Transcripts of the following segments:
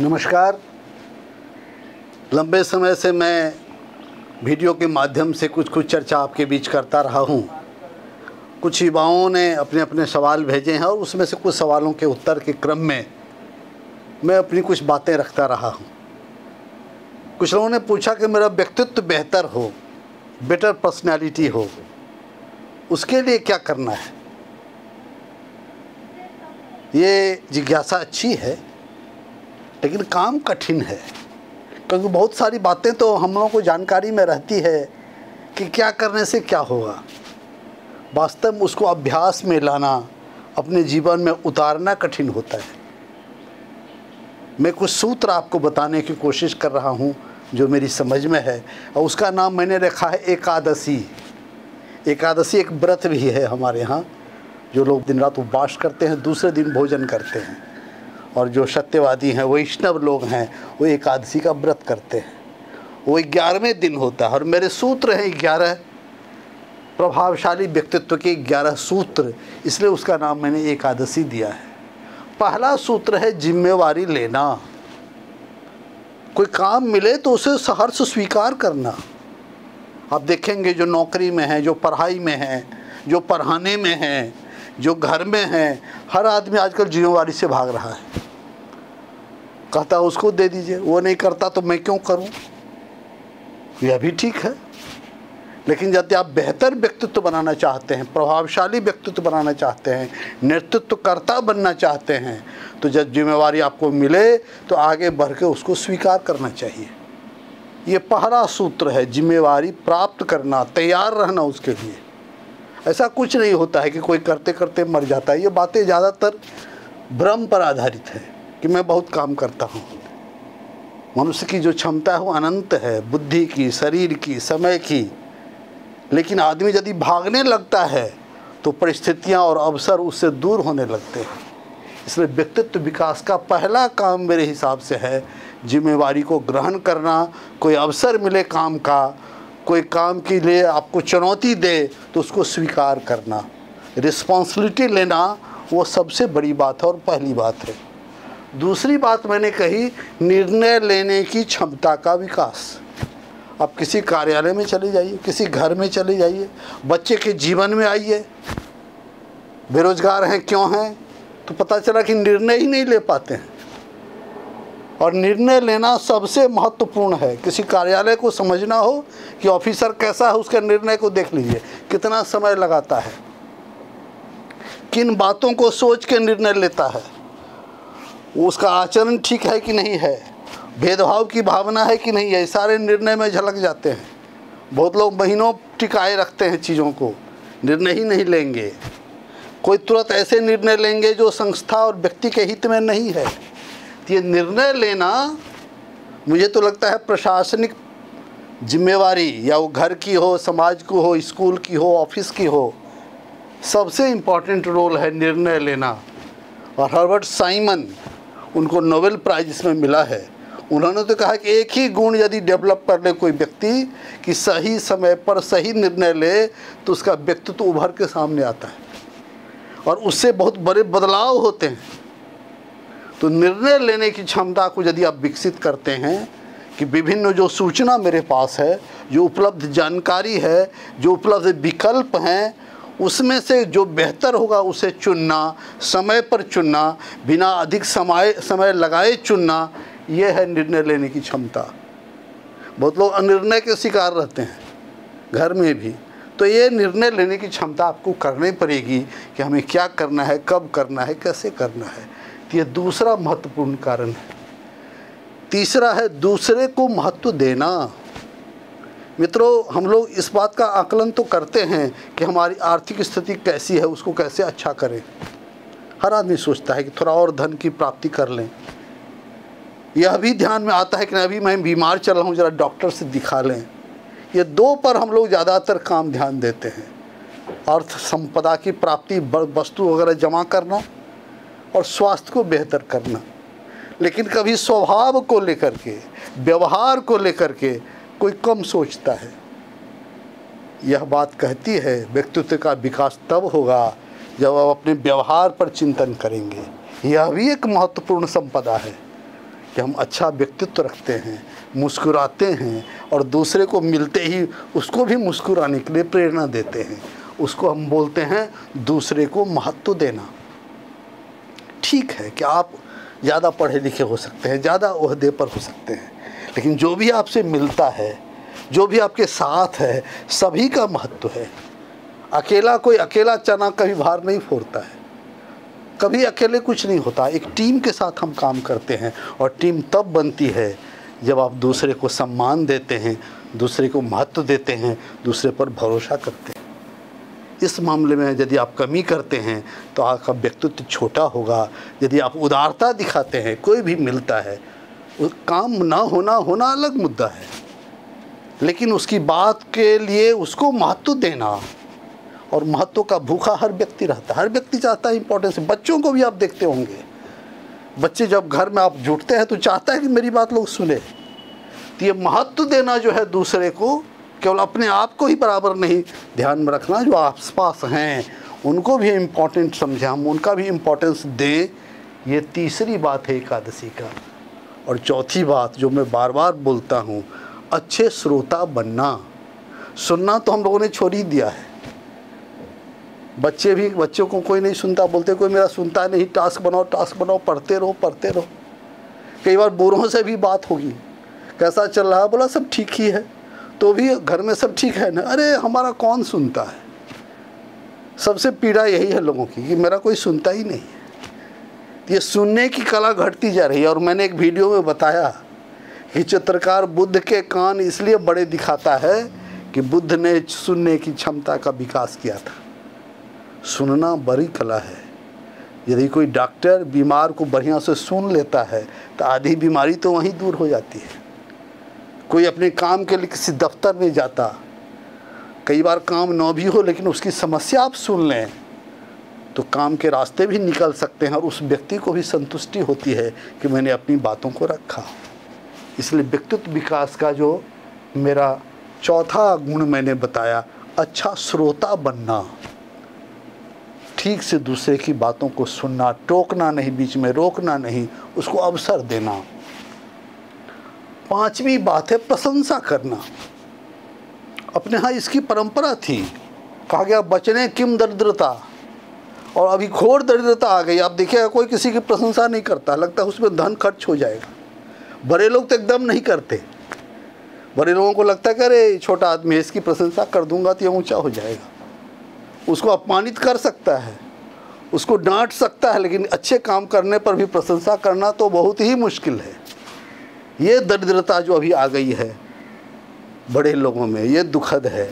नमस्कार। लंबे समय से मैं वीडियो के माध्यम से कुछ चर्चा आपके बीच करता रहा हूँ। कुछ युवाओं ने अपने अपने सवाल भेजे हैं और उसमें से कुछ सवालों के उत्तर के क्रम में मैं अपनी कुछ बातें रखता रहा हूँ। कुछ लोगों ने पूछा कि मेरा व्यक्तित्व बेहतर हो, बेटर पर्सनैलिटी हो, उसके लिए क्या करना है। ये जिज्ञासा अच्छी है, लेकिन काम कठिन है, क्योंकि बहुत सारी बातें तो हम लोगों को जानकारी में रहती है कि क्या करने से क्या होगा। वास्तव में उसको अभ्यास में लाना, अपने जीवन में उतारना कठिन होता है। मैं कुछ सूत्र आपको बताने की कोशिश कर रहा हूँ जो मेरी समझ में है, और उसका नाम मैंने रखा है एकादशी। एकादशी एक व्रत भी है हमारे यहाँ, जो लोग दिन रात उपवास करते हैं, दूसरे दिन भोजन करते हैं, और जो सत्यवादी हैं, वैष्णव लोग हैं, वो एकादशी का व्रत करते हैं। वो 11वें दिन होता है, और मेरे सूत्र हैं 11 प्रभावशाली व्यक्तित्व के 11 सूत्र, इसलिए उसका नाम मैंने एकादशी दिया है। पहला सूत्र है जिम्मेवारी लेना। कोई काम मिले तो उसे सहर्ष स्वीकार करना। आप देखेंगे जो नौकरी में है, जो पढ़ाई में है, जो पढ़ाने में है, जो घर में है, हर आदमी आजकल जिम्मेवारी से भाग रहा है। कहता उसको दे दीजिए, वो नहीं करता तो मैं क्यों करूं। यह भी ठीक है, लेकिन यदि आप बेहतर व्यक्तित्व बनाना चाहते हैं, प्रभावशाली व्यक्तित्व बनाना चाहते हैं, नेतृत्वकर्ता बनना चाहते हैं, तो जब जिम्मेवारी आपको मिले तो आगे बढ़ के उसको स्वीकार करना चाहिए। ये पहला सूत्र है, जिम्मेवारी प्राप्त करना, तैयार रहना उसके लिए। ऐसा कुछ नहीं होता है कि कोई करते करते मर जाता है। ये बातें ज़्यादातर भ्रम पर आधारित है कि मैं बहुत काम करता हूँ। मनुष्य की जो क्षमता है वो अनंत है, बुद्धि की, शरीर की, समय की। लेकिन आदमी यदि भागने लगता है तो परिस्थितियाँ और अवसर उससे दूर होने लगते हैं। इसलिए व्यक्तित्व विकास का पहला काम मेरे हिसाब से है जिम्मेवारी को ग्रहण करना। कोई अवसर मिले काम का, कोई काम के लिए आपको चुनौती दे तो उसको स्वीकार करना, रिस्पॉन्सिबिलिटी लेना, वो सबसे बड़ी बात है और पहली बात है। दूसरी बात मैंने कही, निर्णय लेने की क्षमता का विकास। आप किसी कार्यालय में चले जाइए, किसी घर में चले जाइए, बच्चे के जीवन में आइए। बेरोजगार हैं, क्यों हैं? तो पता चला कि निर्णय ही नहीं ले पाते हैं। और निर्णय लेना सबसे महत्वपूर्ण है। किसी कार्यालय को समझना हो कि ऑफिसर कैसा है, उसके निर्णय को देख लीजिए, कितना समय लगाता है, किन बातों को सोच के निर्णय लेता है, उसका आचरण ठीक है कि नहीं है, भेदभाव की भावना है कि नहीं है, सारे निर्णय में झलक जाते हैं। बहुत लोग महीनों टिकाए रखते हैं चीज़ों को, निर्णय ही नहीं लेंगे। कोई तुरंत ऐसे निर्णय लेंगे जो संस्था और व्यक्ति के हित में नहीं है। तो ये निर्णय लेना, मुझे तो लगता है प्रशासनिक जिम्मेवारी, या वो घर की हो, समाज की हो, स्कूल की हो, ऑफिस की हो, सबसे इम्पॉर्टेंट रोल है निर्णय लेना। और हर्बर्ट साइमन, उनको नोबेल प्राइज इसमें मिला है। उन्होंने तो कहा कि एक ही गुण यदि डेवलप कर ले कोई व्यक्ति कि सही समय पर सही निर्णय ले, तो उसका व्यक्तित्व उभर के सामने आता है और उससे बहुत बड़े बदलाव होते हैं। तो निर्णय लेने की क्षमता को यदि आप विकसित करते हैं कि विभिन्न जो सूचना मेरे पास है, जो उपलब्ध जानकारी है, जो उपलब्ध विकल्प हैं, उसमें से जो बेहतर होगा उसे चुनना, समय पर चुनना, बिना अधिक समय लगाए चुनना, यह है निर्णय लेने की क्षमता। बहुत लोग अनिर्णय के शिकार रहते हैं, घर में भी। तो ये निर्णय लेने की क्षमता आपको करनी पड़ेगी कि हमें क्या करना है, कब करना है, कैसे करना है। तो ये दूसरा महत्वपूर्ण कारण है। तीसरा है दूसरे को महत्व देना। मित्रों, हम लोग इस बात का आकलन तो करते हैं कि हमारी आर्थिक स्थिति कैसी है, उसको कैसे अच्छा करें। हर आदमी सोचता है कि थोड़ा और धन की प्राप्ति कर लें। यह भी ध्यान में आता है कि अभी मैं बीमार चल रहा हूँ, ज़रा डॉक्टर से दिखा लें। ये दो पर हम लोग ज़्यादातर काम ध्यान देते हैं। अर्थ संपदा की प्राप्ति, वस्तु वगैरह जमा करना, और स्वास्थ्य को बेहतर करना। लेकिन कभी स्वभाव को लेकर के, व्यवहार को लेकर के कोई कम सोचता है। यह बात कहती है व्यक्तित्व का विकास तब होगा जब आप अपने व्यवहार पर चिंतन करेंगे। यह भी एक महत्वपूर्ण संपदा है कि हम अच्छा व्यक्तित्व रखते हैं, मुस्कुराते हैं और दूसरे को मिलते ही उसको भी मुस्कुराने के लिए प्रेरणा देते हैं, उसको हम बोलते हैं दूसरे को महत्व देना। ठीक है कि आप ज़्यादा पढ़े लिखे हो सकते हैं, ज़्यादा ओहदे पर हो सकते हैं, लेकिन जो भी आपसे मिलता है, जो भी आपके साथ है, सभी का महत्व है। कोई अकेला चना कभी भार नहीं फोड़ता है, कभी अकेले कुछ नहीं होता। एक टीम के साथ हम काम करते हैं और टीम तब बनती है जब आप दूसरे को सम्मान देते हैं, दूसरे को महत्व देते हैं, दूसरे पर भरोसा करते हैं। इस मामले में यदि आप कमी करते हैं तो आपका व्यक्तित्व छोटा होगा। यदि आप उदारता दिखाते हैं, कोई भी मिलता है, काम ना होना अलग मुद्दा है, लेकिन उसकी बात के लिए उसको महत्व देना, और महत्व का भूखा हर व्यक्ति रहता है। हर व्यक्ति चाहता है इंपॉर्टेंस। बच्चों को भी आप देखते होंगे, बच्चे जब घर में आप जुटते हैं तो चाहता है कि मेरी बात लोग सुने। तो ये महत्व देना जो है दूसरे को, केवल अपने आप को ही बराबर नहीं, ध्यान में रखना जो आसपास हैं उनको भी इम्पोर्टेंट समझें, हम उनका भी इम्पोर्टेंस दें। ये तीसरी बात है एकादशी का। और चौथी बात जो मैं बार बार बोलता हूँ, अच्छे श्रोता बनना। सुनना तो हम लोगों ने छोड़ ही दिया है। बच्चों को कोई नहीं सुनता, बोलते कोई मेरा सुनता नहीं, टास्क बनाओ, पढ़ते रहो। कई बार बूढ़ों से भी बात होगी, कैसा चल रहा है, बोला सब ठीक ही है, तो भी घर में सब ठीक है ना, अरे हमारा कौन सुनता है। सबसे पीड़ा यही है लोगों की कि मेरा कोई सुनता ही नहीं है। ये सुनने की कला घटती जा रही है। और मैंने एक वीडियो में बताया कि चित्रकार बुद्ध के कान इसलिए बड़े दिखाता है कि बुद्ध ने सुनने की क्षमता का विकास किया था। सुनना बड़ी कला है। यदि कोई डॉक्टर बीमार को बढ़िया से सुन लेता है तो आधी बीमारी तो वहीं दूर हो जाती है। कोई अपने काम के लिए किसी दफ्तर में जाता, कई बार काम न भी हो लेकिन उसकी समस्या आप सुन लें तो काम के रास्ते भी निकल सकते हैं और उस व्यक्ति को भी संतुष्टि होती है कि मैंने अपनी बातों को रखा। इसलिए व्यक्तित्व विकास का जो मेरा चौथा गुण मैंने बताया, अच्छा श्रोता बनना, ठीक से दूसरे की बातों को सुनना, टोकना नहीं, बीच में रोकना नहीं, उसको अवसर देना। पांचवी बात है प्रशंसा करना। अपने यहाँ इसकी परंपरा थी, कहा गया बचने किम दरिद्रता, और अभी घोर दरिद्रता आ गई। आप देखिएगा कोई किसी की प्रशंसा नहीं करता, लगता है उसमें धन खर्च हो जाएगा। बड़े लोग तो एकदम नहीं करते। बड़े लोगों को लगता है कि अरे छोटा आदमी है, इसकी प्रशंसा कर दूंगा तो ये ऊंचा हो जाएगा। उसको अपमानित कर सकता है, उसको डांट सकता है, लेकिन अच्छे काम करने पर भी प्रशंसा करना तो बहुत ही मुश्किल है। ये दरिद्रता जो अभी आ गई है बड़े लोगों में, ये दुखद है।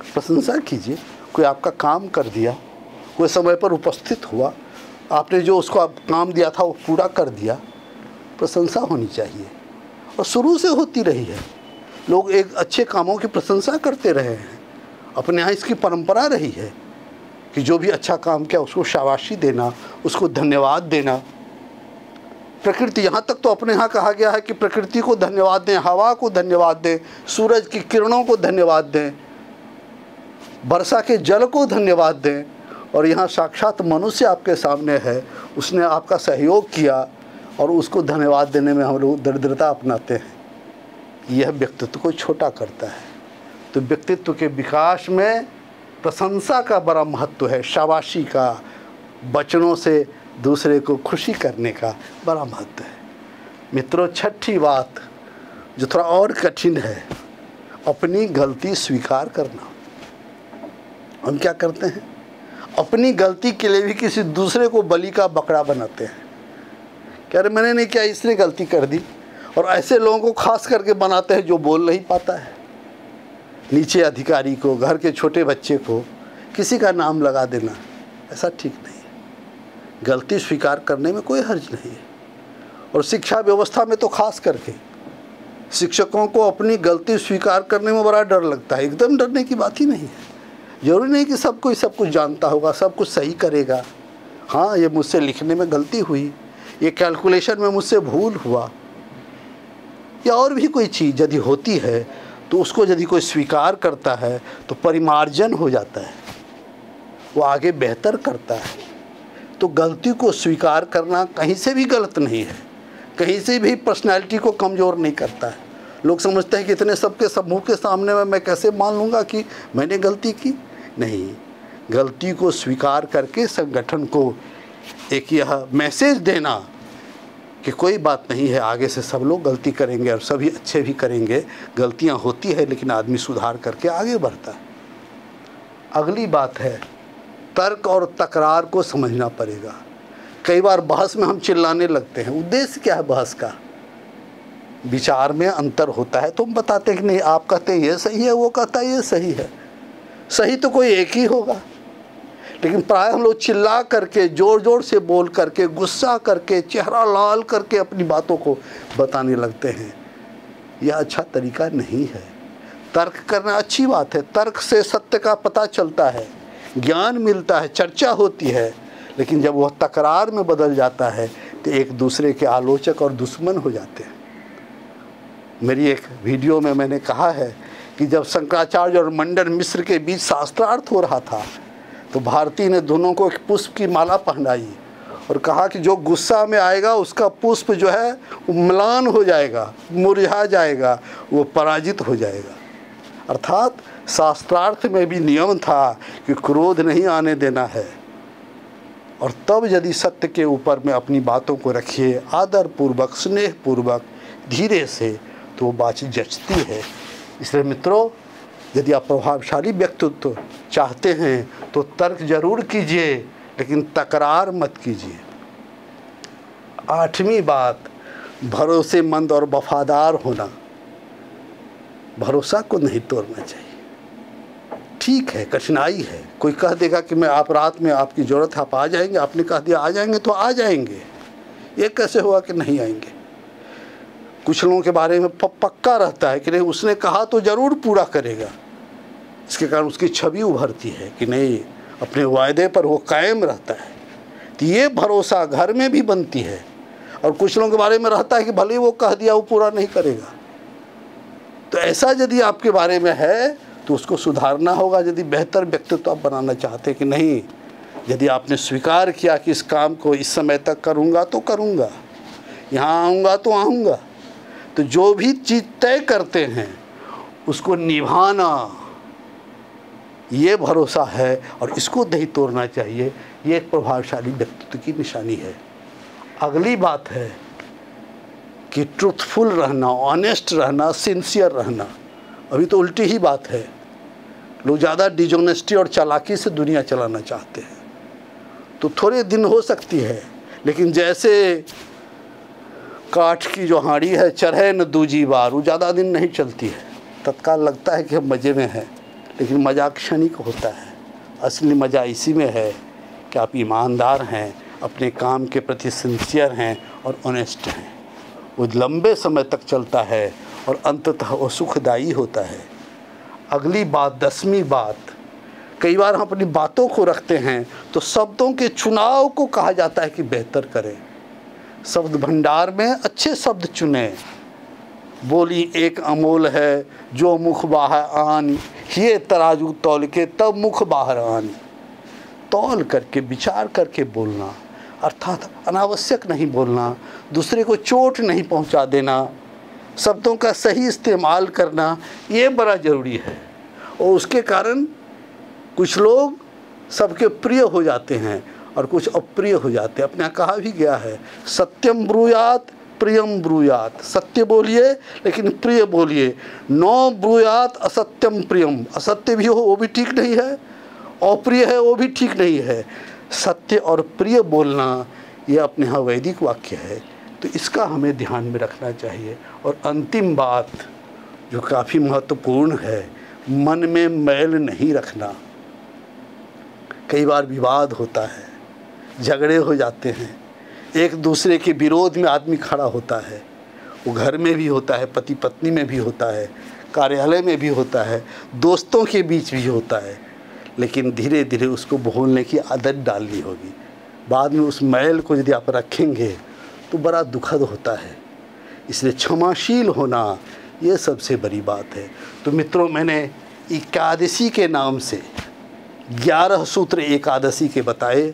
प्रशंसा कीजिए। कोई आपका काम कर दिया, कोई समय पर उपस्थित हुआ, आपने जो उसको काम दिया था वो पूरा कर दिया, प्रशंसा होनी चाहिए। और शुरू से होती रही है, लोग एक अच्छे कामों की प्रशंसा करते रहे हैं। अपने यहाँ इसकी परंपरा रही है कि जो भी अच्छा काम किया उसको शाबाशी देना, उसको धन्यवाद देना। प्रकृति, यहाँ तक तो अपने यहाँ कहा गया है कि प्रकृति को धन्यवाद दें, हवा को धन्यवाद दें, सूरज की किरणों को धन्यवाद दें, वर्षा के जल को धन्यवाद दें। और यहाँ साक्षात मनुष्य आपके सामने है, उसने आपका सहयोग किया और उसको धन्यवाद देने में हम लोग दरिद्रता अपनाते हैं। यह व्यक्तित्व को छोटा करता है। तो व्यक्तित्व के विकास में प्रशंसा का बड़ा महत्व है, शाबाशी का, वचनों से दूसरे को खुशी करने का बड़ा महत्व है। मित्रों, छठी बात जो थोड़ा और कठिन है, अपनी गलती स्वीकार करना। हम क्या करते हैं, अपनी गलती के लिए भी किसी दूसरे को बलि का बकरा बनाते हैं। कह रहे मैंने नहीं किया, इसने गलती कर दी। और ऐसे लोगों को खास करके बनाते हैं जो बोल नहीं पाता है। नीचे अधिकारी को, घर के छोटे बच्चे को किसी का नाम लगा देना, ऐसा ठीक नहीं है। गलती स्वीकार करने में कोई हर्ज नहीं है। और शिक्षा व्यवस्था में तो खास करके शिक्षकों को अपनी गलती स्वीकार करने में बड़ा डर लगता है। एकदम डरने की बात ही नहीं है। जरूरी नहीं कि सब कोई सब कुछ जानता होगा, सब कुछ सही करेगा। हाँ, ये मुझसे लिखने में गलती हुई, ये कैलकुलेशन में मुझसे भूल हुआ, या और भी कोई चीज़ यदि होती है तो उसको यदि कोई स्वीकार करता है तो परिमार्जन हो जाता है, वो आगे बेहतर करता है। तो गलती को स्वीकार करना कहीं से भी गलत नहीं है। कहीं से भी पर्सनैलिटी को कमज़ोर नहीं करता है। लोग समझते हैं कि इतने सबके समूह के सामने में मैं कैसे मान लूँगा कि मैंने गलती की। नहीं, गलती को स्वीकार करके संगठन को एक यह मैसेज देना कि कोई बात नहीं है, आगे से सब लोग गलती करेंगे और सभी अच्छे भी करेंगे। गलतियां होती है लेकिन आदमी सुधार करके आगे बढ़ता है। अगली बात है, तर्क और तकरार को समझना पड़ेगा। कई बार बहस में हम चिल्लाने लगते हैं। उद्देश्य क्या है बहस का? विचार में अंतर होता है तो हम बताते हैं कि नहीं, आप कहते हैं ये सही है, वो कहता है ये सही है। सही तो कोई एक ही होगा, लेकिन प्राय हम लोग चिल्ला करके, ज़ोर ज़ोर से बोल करके, गुस्सा करके, चेहरा लाल करके अपनी बातों को बताने लगते हैं। यह अच्छा तरीका नहीं है। तर्क करना अच्छी बात है, तर्क से सत्य का पता चलता है, ज्ञान मिलता है, चर्चा होती है। लेकिन जब वह तकरार में बदल जाता है तो एक दूसरे के आलोचक और दुश्मन हो जाते हैं। मेरी एक वीडियो में मैंने कहा है कि जब शंकराचार्य और मंडन मिश्र के बीच शास्त्रार्थ हो रहा था तो भारती ने दोनों को एक पुष्प की माला पहनाई और कहा कि जो गुस्सा में आएगा उसका पुष्प जो है वो म्लान हो जाएगा, मुरझा जाएगा, वो पराजित हो जाएगा। अर्थात शास्त्रार्थ में भी नियम था कि क्रोध नहीं आने देना है। और तब यदि सत्य के ऊपर में अपनी बातों को रखिए आदर पूर्वक, स्नेह पूर्वक, धीरे से, तो वो बात जचती है। इसलिए मित्रों, यदि आप प्रभावशाली व्यक्तित्व चाहते हैं तो तर्क जरूर कीजिए, लेकिन तकरार मत कीजिए। 8वीं बात, भरोसेमंद और वफादार होना। भरोसा को नहीं तोड़ना चाहिए। ठीक है, कठिनाई है, कोई कह देगा कि मैं आप रात में आपकी ज़रूरत है, आप आ जाएंगे, आपने कह दिया आ जाएंगे तो आ जाएंगे। ये कैसे हुआ कि नहीं आएंगे? कुछ लोगों के बारे में पक्का रहता है कि नहीं, उसने कहा तो ज़रूर पूरा करेगा। इसके कारण उसकी छवि उभरती है कि नहीं, अपने वायदे पर वो कायम रहता है। तो ये भरोसा घर में भी बनती है। और कुछ लोगों के बारे में रहता है कि भले वो कह दिया वो पूरा नहीं करेगा। तो ऐसा यदि आपके बारे में है तो उसको सुधारना होगा। यदि बेहतर व्यक्तित्व आप बनाना चाहते हैं कि नहीं, यदि आपने स्वीकार किया कि इस काम को इस समय तक करूँगा तो करूँगा, यहाँ आऊँगा तो आऊँगा, तो जो भी चीज़ तय करते हैं उसको निभाना, ये भरोसा है और इसको नहीं तोड़ना चाहिए। ये एक प्रभावशाली व्यक्तित्व की निशानी है। अगली बात है कि ट्रूथफुल रहना, ऑनेस्ट रहना, सिंसियर रहना। अभी तो उल्टी ही बात है, लोग ज़्यादा डिजोनेस्टी और चालाकी से दुनिया चलाना चाहते हैं। तो थोड़े दिन हो सकती है, लेकिन जैसे काठ की जो हाँड़ी है, चढ़े न दूजी बार, वो ज़्यादा दिन नहीं चलती है। तत्काल लगता है कि हम मज़े में हैं, लेकिन मज़ा क्षणिक होता है। असली मज़ा इसी में है कि आप ईमानदार हैं, अपने काम के प्रति सिंसियर हैं और ऑनेस्ट हैं। वो लंबे समय तक चलता है और अंततः वो सुखदायी होता है। अगली बात, 10वीं बात, कई बार हम अपनी बातों को रखते हैं तो शब्दों के चुनाव को कहा जाता है कि बेहतर करें। शब्द भंडार में अच्छे शब्द चुनें। बोली एक अमोल है जो मुख बाहर आनी, ये तराजू तौल के तब मुख बाहर आनी। तौल करके, विचार करके बोलना, अर्थात अनावश्यक नहीं बोलना, दूसरे को चोट नहीं पहुंचा देना, शब्दों का सही इस्तेमाल करना, ये बड़ा ज़रूरी है। और उसके कारण कुछ लोग सबके प्रिय हो जाते हैं और कुछ अप्रिय हो जाते हैं। अपने यहाँ कहा भी गया है, सत्यम ब्रूयात प्रियम ब्रूयात। सत्य बोलिए लेकिन प्रिय बोलिए। नो ब्रूयात असत्यम प्रियम। असत्य भी हो वो भी ठीक नहीं है, अप्रिय है वो भी ठीक नहीं है। सत्य और प्रिय बोलना ये अपने यहाँ वैदिक वाक्य है, तो इसका हमें ध्यान में रखना चाहिए। और अंतिम बात जो काफ़ी महत्वपूर्ण है, मन में मैल नहीं रखना। कई बार विवाद होता है, झगड़े हो जाते हैं, एक दूसरे के विरोध में आदमी खड़ा होता है। वो घर में भी होता है, पति पत्नी में भी होता है, कार्यालय में भी होता है, दोस्तों के बीच भी होता है। लेकिन धीरे धीरे उसको भूलने की आदत डालनी होगी। बाद में उस मैल को यदि आप रखेंगे तो बड़ा दुखद होता है। इसलिए क्षमाशील होना ये सबसे बड़ी बात है। तो मित्रों, मैंने एकादशी के नाम से 11 सूत्र एकादशी के बताए।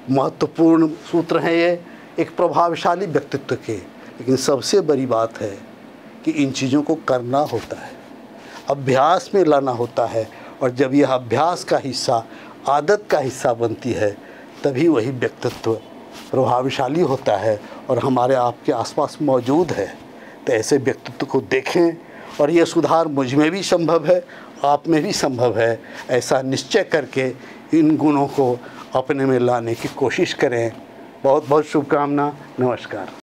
महत्वपूर्ण सूत्र हैं ये। एक प्रभावशाली व्यक्तित्व के। लेकिन सबसे बड़ी बात है कि इन चीज़ों को करना होता है, अभ्यास में लाना होता है, और जब यह अभ्यास का हिस्सा, आदत का हिस्सा बनती है, तभी वही व्यक्तित्व प्रभावशाली होता है और हमारे आपके आसपास मौजूद है। तो ऐसे व्यक्तित्व को देखें, और ये सुधार मुझ में भी संभव है, आप में भी संभव है। ऐसा निश्चय करके इन गुणों को अपने में लाने की कोशिश करें। बहुत बहुत शुभकामना। नमस्कार।